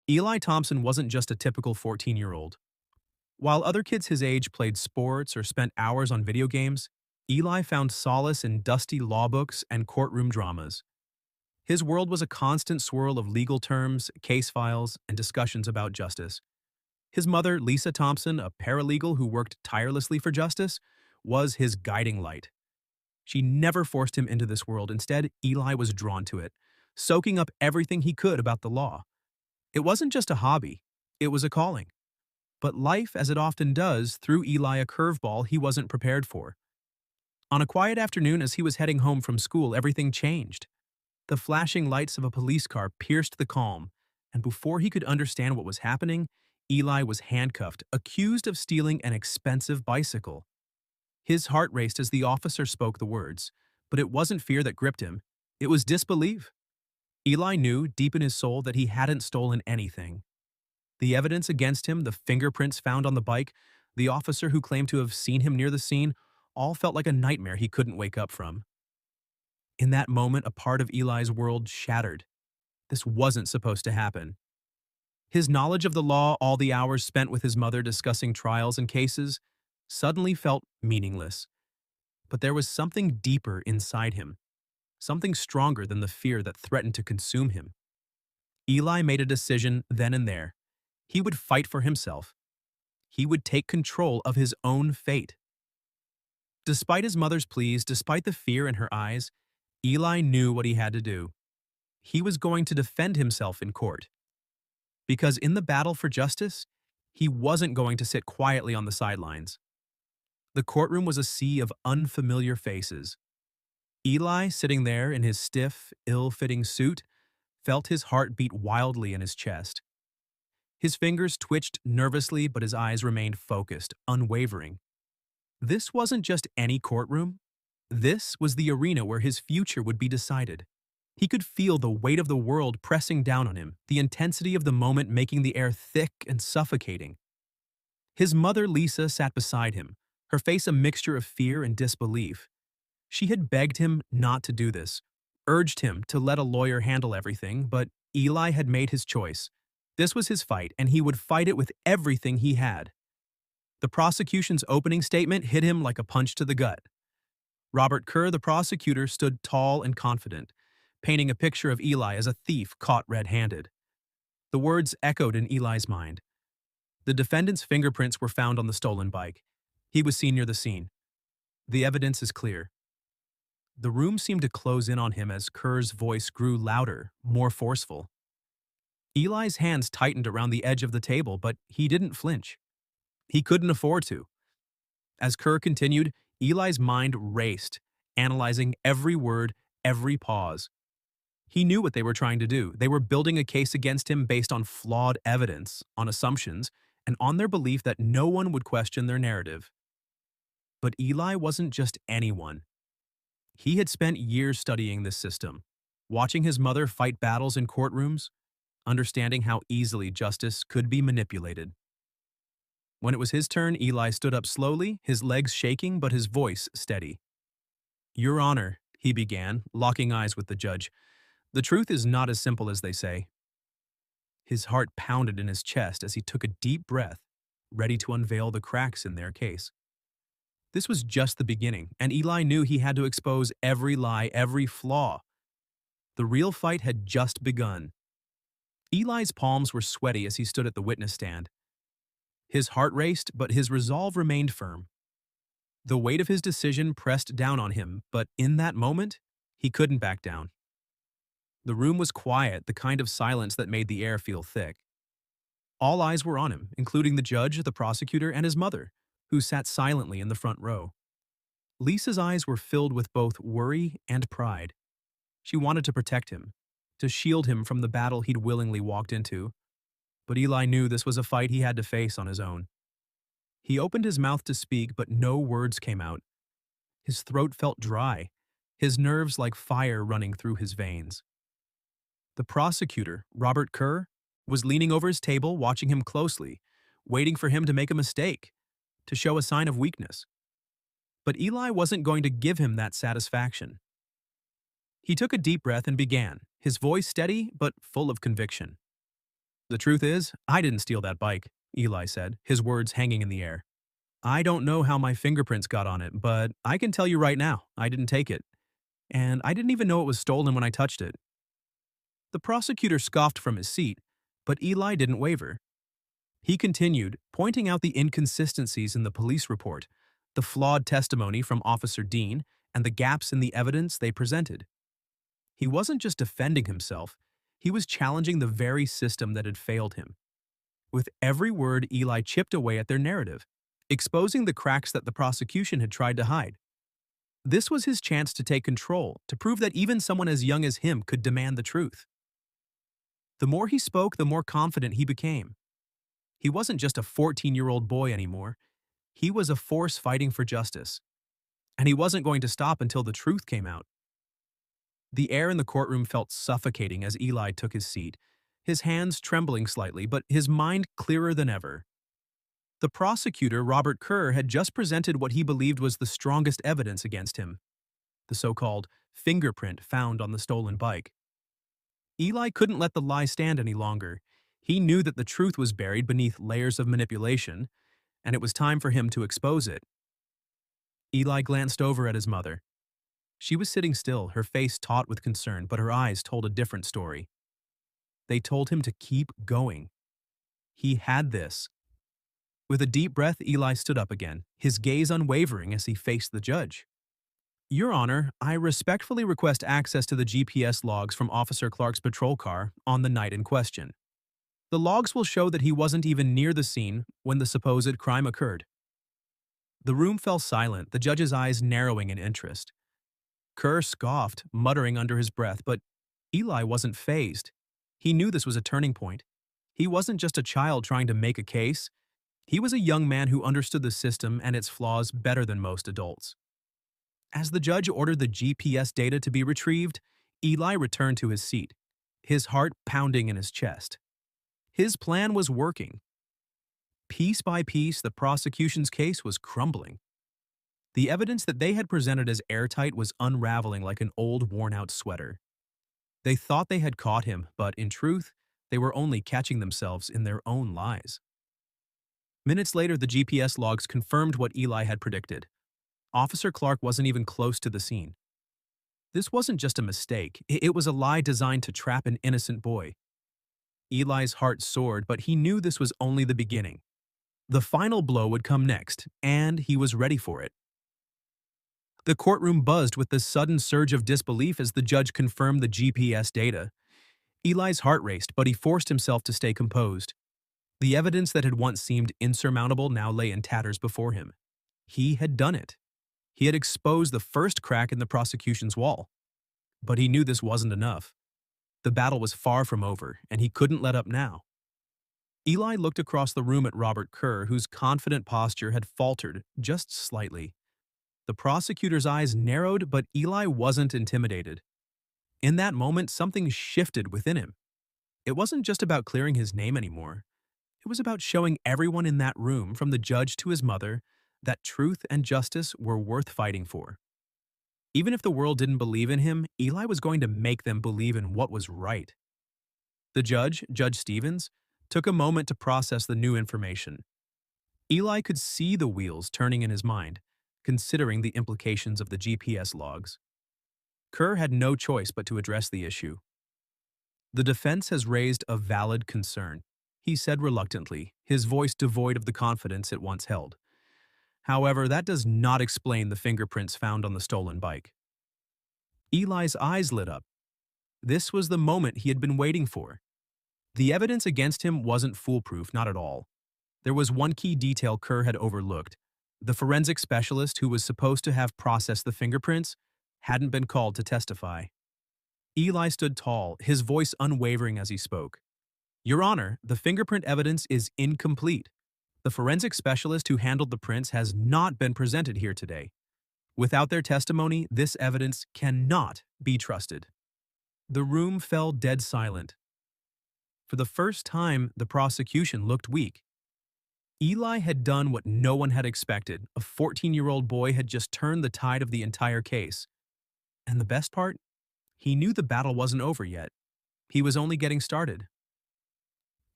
Eli Thompson wasn't just a typical 14-year-old. While other kids his age played sports or spent hours on video games, Eli found solace in dusty law books and courtroom dramas. His world was a constant swirl of legal terms, case files, and discussions about justice. His mother, Lisa Thompson, a paralegal who worked tirelessly for justice, was his guiding light. She never forced him into this world. Instead, Eli was drawn to it, soaking up everything he could about the law. It wasn't just a hobby, it was a calling. But life, as it often does, threw Eli a curveball he wasn't prepared for. On a quiet afternoon as he was heading home from school, everything changed. The flashing lights of a police car pierced the calm, and before he could understand what was happening, Eli was handcuffed, accused of stealing an expensive bicycle. His heart raced as the officer spoke the words, but it wasn't fear that gripped him, it was disbelief. Eli knew, deep in his soul, that he hadn't stolen anything. The evidence against him, the fingerprints found on the bike, the officer who claimed to have seen him near the scene, all felt like a nightmare he couldn't wake up from. In that moment, a part of Eli's world shattered. This wasn't supposed to happen. His knowledge of the law, all the hours spent with his mother discussing trials and cases, suddenly felt meaningless. But there was something deeper inside him, something stronger than the fear that threatened to consume him. Eli made a decision then and there. He would fight for himself. He would take control of his own fate. Despite his mother's pleas, despite the fear in her eyes, Eli knew what he had to do. He was going to defend himself in court. Because in the battle for justice, he wasn't going to sit quietly on the sidelines. The courtroom was a sea of unfamiliar faces. Eli, sitting there in his stiff, ill-fitting suit, felt his heart beat wildly in his chest. His fingers twitched nervously, but his eyes remained focused, unwavering. This wasn't just any courtroom. This was the arena where his future would be decided. He could feel the weight of the world pressing down on him, the intensity of the moment making the air thick and suffocating. His mother, Lisa, sat beside him, her face a mixture of fear and disbelief. She had begged him not to do this, urged him to let a lawyer handle everything, but Eli had made his choice. This was his fight, and he would fight it with everything he had. The prosecution's opening statement hit him like a punch to the gut. Robert Kerr, the prosecutor, stood tall and confident, painting a picture of Eli as a thief caught red-handed. The words echoed in Eli's mind. The defendant's fingerprints were found on the stolen bike. He was seen near the scene. The evidence is clear. The room seemed to close in on him as Kerr's voice grew louder, more forceful. Eli's hands tightened around the edge of the table, but he didn't flinch. He couldn't afford to. As Kerr continued, Eli's mind raced, analyzing every word, every pause. He knew what they were trying to do. They were building a case against him based on flawed evidence, on assumptions, and on their belief that no one would question their narrative. But Eli wasn't just anyone. He had spent years studying this system, watching his mother fight battles in courtrooms, understanding how easily justice could be manipulated. When it was his turn, Eli stood up slowly, his legs shaking but his voice steady. "Your Honor," he began, locking eyes with the judge, "the truth is not as simple as they say." His heart pounded in his chest as he took a deep breath, ready to unveil the cracks in their case. This was just the beginning, and Eli knew he had to expose every lie, every flaw. The real fight had just begun. Eli's palms were sweaty as he stood at the witness stand. His heart raced, but his resolve remained firm. The weight of his decision pressed down on him, but in that moment, he couldn't back down. The room was quiet, the kind of silence that made the air feel thick. All eyes were on him, including the judge, the prosecutor, and his mother, who sat silently in the front row. Lisa's eyes were filled with both worry and pride. She wanted to protect him, to shield him from the battle he'd willingly walked into. But Eli knew this was a fight he had to face on his own. He opened his mouth to speak, but no words came out. His throat felt dry, his nerves like fire running through his veins. The prosecutor, Robert Kerr, was leaning over his table, watching him closely, waiting for him to make a mistake, to show a sign of weakness. But Eli wasn't going to give him that satisfaction. He took a deep breath and began, his voice steady but full of conviction. The truth is, I didn't steal that bike, Eli said, his words hanging in the air. I don't know how my fingerprints got on it, but I can tell you right now, I didn't take it. And I didn't even know it was stolen when I touched it. The prosecutor scoffed from his seat, but Eli didn't waver. He continued, pointing out the inconsistencies in the police report, the flawed testimony from Officer Dean, and the gaps in the evidence they presented. He wasn't just defending himself, he was challenging the very system that had failed him. With every word, Eli chipped away at their narrative, exposing the cracks that the prosecution had tried to hide. This was his chance to take control, to prove that even someone as young as him could demand the truth. The more he spoke, the more confident he became. He wasn't just a 14-year-old boy anymore. He was a force fighting for justice. And he wasn't going to stop until the truth came out. The air in the courtroom felt suffocating as Eli took his seat, his hands trembling slightly, but his mind clearer than ever. The prosecutor, Robert Kerr, had just presented what he believed was the strongest evidence against him, the so-called fingerprint found on the stolen bike. Eli couldn't let the lie stand any longer. He knew that the truth was buried beneath layers of manipulation, and it was time for him to expose it. Eli glanced over at his mother. She was sitting still, her face taut with concern, but her eyes told a different story. They told him to keep going. He had this. With a deep breath, Eli stood up again, his gaze unwavering as he faced the judge. Your Honor, I respectfully request access to the GPS logs from Officer Clark's patrol car on the night in question. The logs will show that he wasn't even near the scene when the supposed crime occurred. The room fell silent, the judge's eyes narrowing in interest. Kerr scoffed, muttering under his breath, but Eli wasn't fazed. He knew this was a turning point. He wasn't just a child trying to make a case. He was a young man who understood the system and its flaws better than most adults. As the judge ordered the GPS data to be retrieved, Eli returned to his seat, his heart pounding in his chest. His plan was working. Piece by piece, the prosecution's case was crumbling. The evidence that they had presented as airtight was unraveling like an old, worn-out sweater. They thought they had caught him, but in truth, they were only catching themselves in their own lies. Minutes later, the GPS logs confirmed what Eli had predicted. Officer Clark wasn't even close to the scene. This wasn't just a mistake, it was a lie designed to trap an innocent boy. Eli's heart soared, but he knew this was only the beginning. The final blow would come next, and he was ready for it. The courtroom buzzed with the sudden surge of disbelief as the judge confirmed the GPS data. Eli's heart raced, but he forced himself to stay composed. The evidence that had once seemed insurmountable now lay in tatters before him. He had done it. He had exposed the first crack in the prosecution's wall. But he knew this wasn't enough. The battle was far from over, and he couldn't let up now. Eli looked across the room at Robert Kerr, whose confident posture had faltered just slightly. The prosecutor's eyes narrowed, but Eli wasn't intimidated. In that moment, something shifted within him. It wasn't just about clearing his name anymore. It was about showing everyone in that room, from the judge to his mother, that truth and justice were worth fighting for. Even if the world didn't believe in him, Eli was going to make them believe in what was right. The judge, Judge Stevens, took a moment to process the new information. Eli could see the wheels turning in his mind, considering the implications of the GPS logs. Kerr had no choice but to address the issue. The defense has raised a valid concern, he said reluctantly, his voice devoid of the confidence it once held. However, that does not explain the fingerprints found on the stolen bike. Eli's eyes lit up. This was the moment he had been waiting for. The evidence against him wasn't foolproof, not at all. There was one key detail Kerr had overlooked. The forensic specialist who was supposed to have processed the fingerprints hadn't been called to testify. Eli stood tall, his voice unwavering as he spoke. Your Honor, the fingerprint evidence is incomplete. The forensic specialist who handled the prints has not been presented here today. Without their testimony, this evidence cannot be trusted. The room fell dead silent. For the first time, the prosecution looked weak. Eli had done what no one had expected. A 14-year-old boy had just turned the tide of the entire case. And the best part? He knew the battle wasn't over yet. He was only getting started.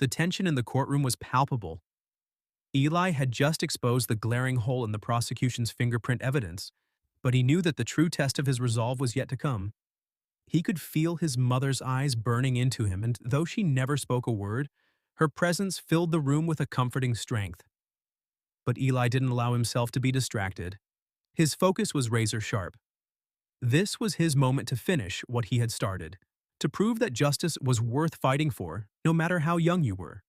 The tension in the courtroom was palpable. Eli had just exposed the glaring hole in the prosecution's fingerprint evidence, but he knew that the true test of his resolve was yet to come. He could feel his mother's eyes burning into him, and though she never spoke a word, her presence filled the room with a comforting strength. But Eli didn't allow himself to be distracted. His focus was razor sharp. This was his moment to finish what he had started, to prove that justice was worth fighting for, no matter how young you were.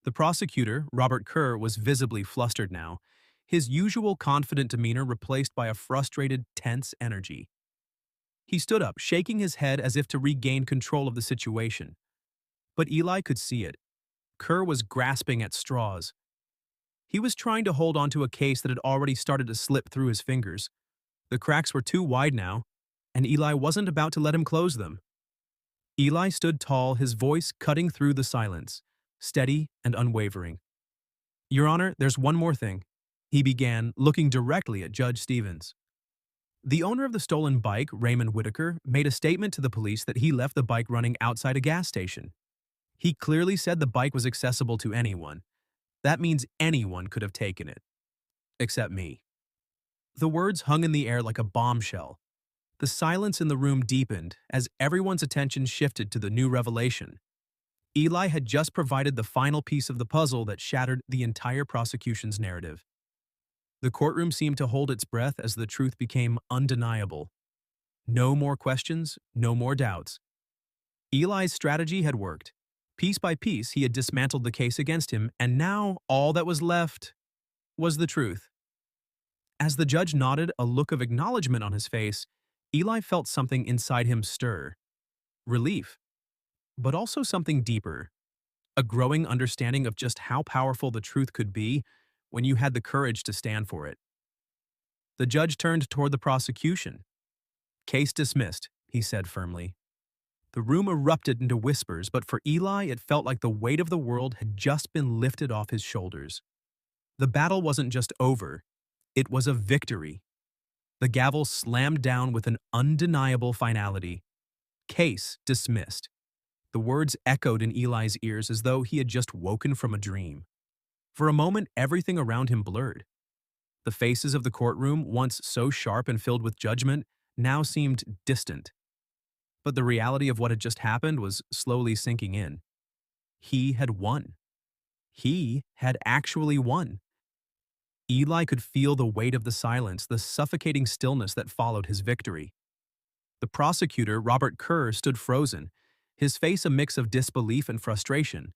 The prosecutor, Robert Kerr, was visibly flustered now, his usual confident demeanor replaced by a frustrated, tense energy. He stood up, shaking his head as if to regain control of the situation. But Eli could see it. Kerr was grasping at straws. He was trying to hold on to a case that had already started to slip through his fingers. The cracks were too wide now, and Eli wasn't about to let him close them. Eli stood tall, his voice cutting through the silence, steady and unwavering. "Your Honor, there's one more thing," he began, looking directly at Judge Stevens. The owner of the stolen bike, Raymond Whitaker, made a statement to the police that he left the bike running outside a gas station. He clearly said the bike was accessible to anyone. That means anyone could have taken it. Except me. The words hung in the air like a bombshell. The silence in the room deepened as everyone's attention shifted to the new revelation. Eli had just provided the final piece of the puzzle that shattered the entire prosecution's narrative. The courtroom seemed to hold its breath as the truth became undeniable. No more questions, no more doubts. Eli's strategy had worked. Piece by piece, he had dismantled the case against him, and now all that was left was the truth. As the judge nodded, a look of acknowledgement on his face, Eli felt something inside him stir. Relief, but also something deeper. A growing understanding of just how powerful the truth could be when you had the courage to stand for it. The judge turned toward the prosecution. "Case dismissed," he said firmly. The room erupted into whispers, but for Eli it felt like the weight of the world had just been lifted off his shoulders. The battle wasn't just over, it was a victory. The gavel slammed down with an undeniable finality. "Case dismissed." The words echoed in Eli's ears as though he had just woken from a dream. For a moment, everything around him blurred. The faces of the courtroom, once so sharp and filled with judgment, now seemed distant. But the reality of what had just happened was slowly sinking in. He had won. He had actually won. Eli could feel the weight of the silence, the suffocating stillness that followed his victory. The prosecutor, Robert Kerr, stood frozen, his face a mix of disbelief and frustration.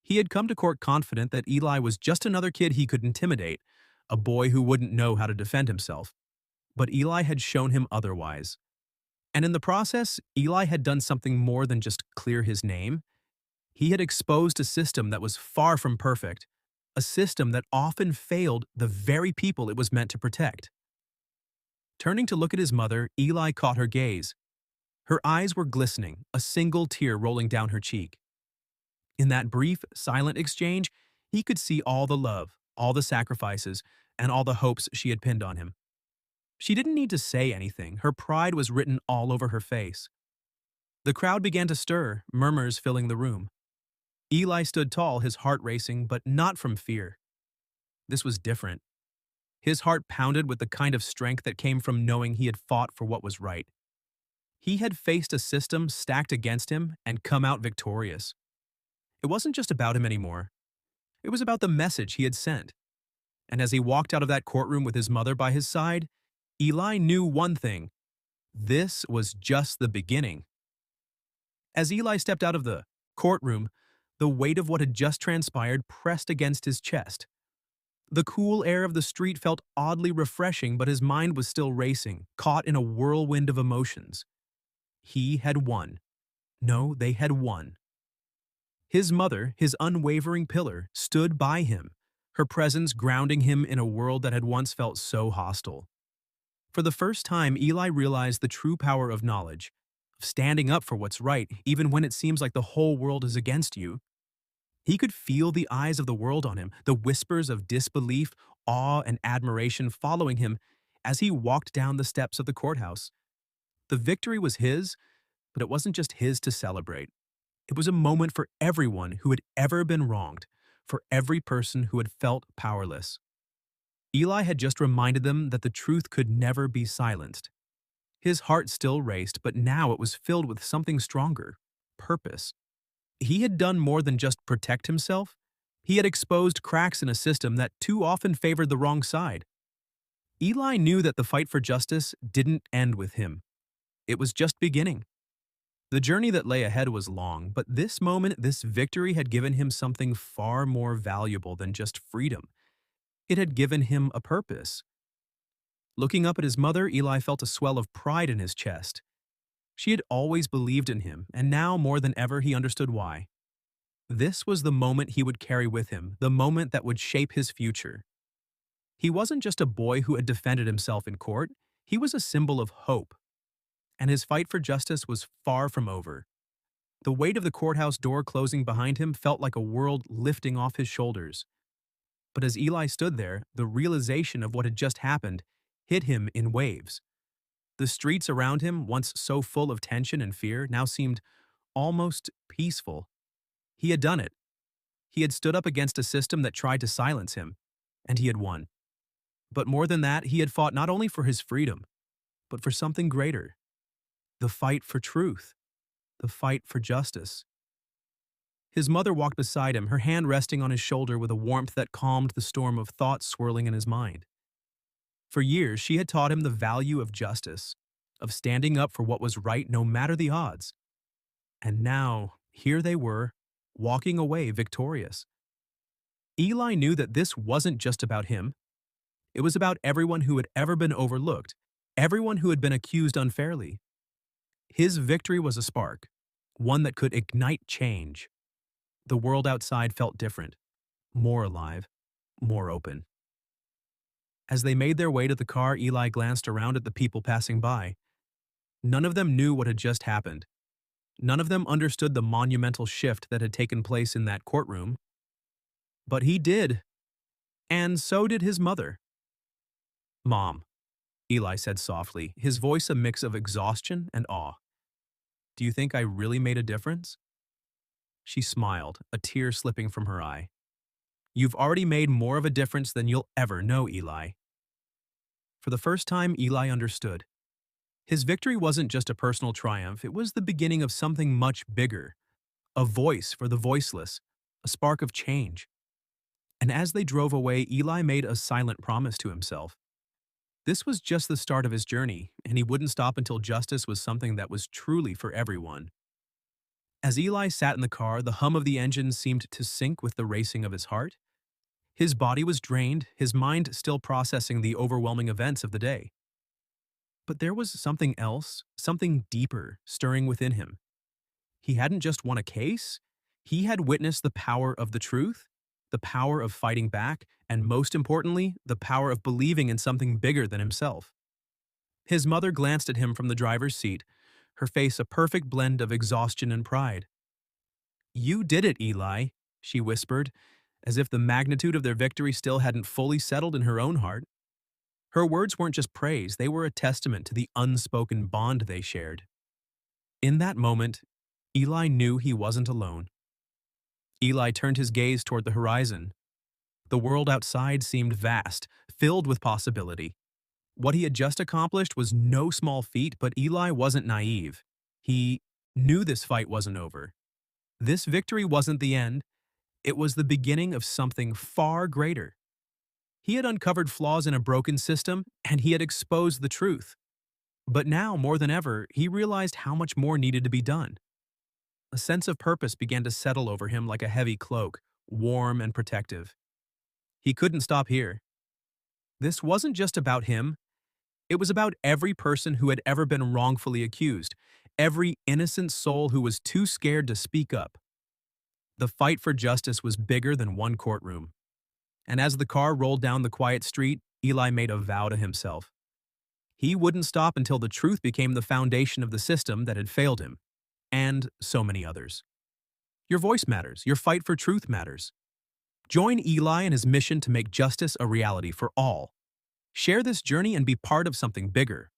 He had come to court confident that Eli was just another kid he could intimidate, a boy who wouldn't know how to defend himself. But Eli had shown him otherwise. And in the process, Eli had done something more than just clear his name. He had exposed a system that was far from perfect, a system that often failed the very people it was meant to protect. Turning to look at his mother, Eli caught her gaze. Her eyes were glistening, a single tear rolling down her cheek. In that brief, silent exchange, he could see all the love, all the sacrifices, and all the hopes she had pinned on him. She didn't need to say anything, her pride was written all over her face. The crowd began to stir, murmurs filling the room. Eli stood tall, his heart racing, but not from fear. This was different. His heart pounded with the kind of strength that came from knowing he had fought for what was right. He had faced a system stacked against him and come out victorious. It wasn't just about him anymore. It was about the message he had sent. And as he walked out of that courtroom with his mother by his side, Eli knew one thing. This was just the beginning. As Eli stepped out of the courtroom, the weight of what had just transpired pressed against his chest. The cool air of the street felt oddly refreshing, but his mind was still racing, caught in a whirlwind of emotions. He had won. No, they had won. His mother, his unwavering pillar, stood by him, her presence grounding him in a world that had once felt so hostile. For the first time, Eli realized the true power of knowledge, of standing up for what's right, even when it seems like the whole world is against you. He could feel the eyes of the world on him, the whispers of disbelief, awe, and admiration following him as he walked down the steps of the courthouse. The victory was his, but it wasn't just his to celebrate. It was a moment for everyone who had ever been wronged, for every person who had felt powerless. Eli had just reminded them that the truth could never be silenced. His heart still raced, but now it was filled with something stronger: purpose. He had done more than just protect himself. He had exposed cracks in a system that too often favored the wrong side. Eli knew that the fight for justice didn't end with him. It was just beginning. The journey that lay ahead was long, but this moment, this victory had given him something far more valuable than just freedom. It had given him a purpose. Looking up at his mother, Eli felt a swell of pride in his chest. She had always believed in him, and now more than ever he understood why. This was the moment he would carry with him, the moment that would shape his future. He wasn't just a boy who had defended himself in court, he was a symbol of hope. And his fight for justice was far from over. The weight of the courthouse door closing behind him felt like a world lifting off his shoulders. But as Eli stood there, the realization of what had just happened hit him in waves. The streets around him, once so full of tension and fear, now seemed almost peaceful. He had done it. He had stood up against a system that tried to silence him, and he had won. But more than that, he had fought not only for his freedom, but for something greater: the fight for truth, the fight for justice. His mother walked beside him, her hand resting on his shoulder with a warmth that calmed the storm of thoughts swirling in his mind. For years, she had taught him the value of justice, of standing up for what was right no matter the odds. And now, here they were, walking away victorious. Eli knew that this wasn't just about him. It was about everyone who had ever been overlooked, everyone who had been accused unfairly. His victory was a spark, one that could ignite change. The world outside felt different, more alive, more open. As they made their way to the car, Eli glanced around at the people passing by. None of them knew what had just happened. None of them understood the monumental shift that had taken place in that courtroom. But he did, and so did his mother. "Mom," Eli said softly, his voice a mix of exhaustion and awe. "Do you think I really made a difference?" She smiled, a tear slipping from her eye. "You've already made more of a difference than you'll ever know, Eli." For the first time, Eli understood. His victory wasn't just a personal triumph, it was the beginning of something much bigger. A voice for the voiceless, a spark of change. And as they drove away, Eli made a silent promise to himself. This was just the start of his journey, and he wouldn't stop until justice was something that was truly for everyone. As Eli sat in the car, the hum of the engine seemed to sync with the racing of his heart. His body was drained, his mind still processing the overwhelming events of the day. But there was something else, something deeper, stirring within him. He hadn't just won a case, he had witnessed the power of the truth, the power of fighting back, and most importantly, the power of believing in something bigger than himself. His mother glanced at him from the driver's seat, her face a perfect blend of exhaustion and pride. "You did it, Eli," she whispered, as if the magnitude of their victory still hadn't fully settled in her own heart. Her words weren't just praise, they were a testament to the unspoken bond they shared. In that moment, Eli knew he wasn't alone. Eli turned his gaze toward the horizon. The world outside seemed vast, filled with possibility. What he had just accomplished was no small feat, but Eli wasn't naive. He knew this fight wasn't over. This victory wasn't the end. It was the beginning of something far greater. He had uncovered flaws in a broken system, and he had exposed the truth. But now, more than ever, he realized how much more needed to be done. A sense of purpose began to settle over him like a heavy cloak, warm and protective. He couldn't stop here. This wasn't just about him. It was about every person who had ever been wrongfully accused, every innocent soul who was too scared to speak up. The fight for justice was bigger than one courtroom. And as the car rolled down the quiet street, Eli made a vow to himself. He wouldn't stop until the truth became the foundation of the system that had failed him, and so many others. Your voice matters. Your fight for truth matters. Join Eli in his mission to make justice a reality for all. Share this journey and be part of something bigger.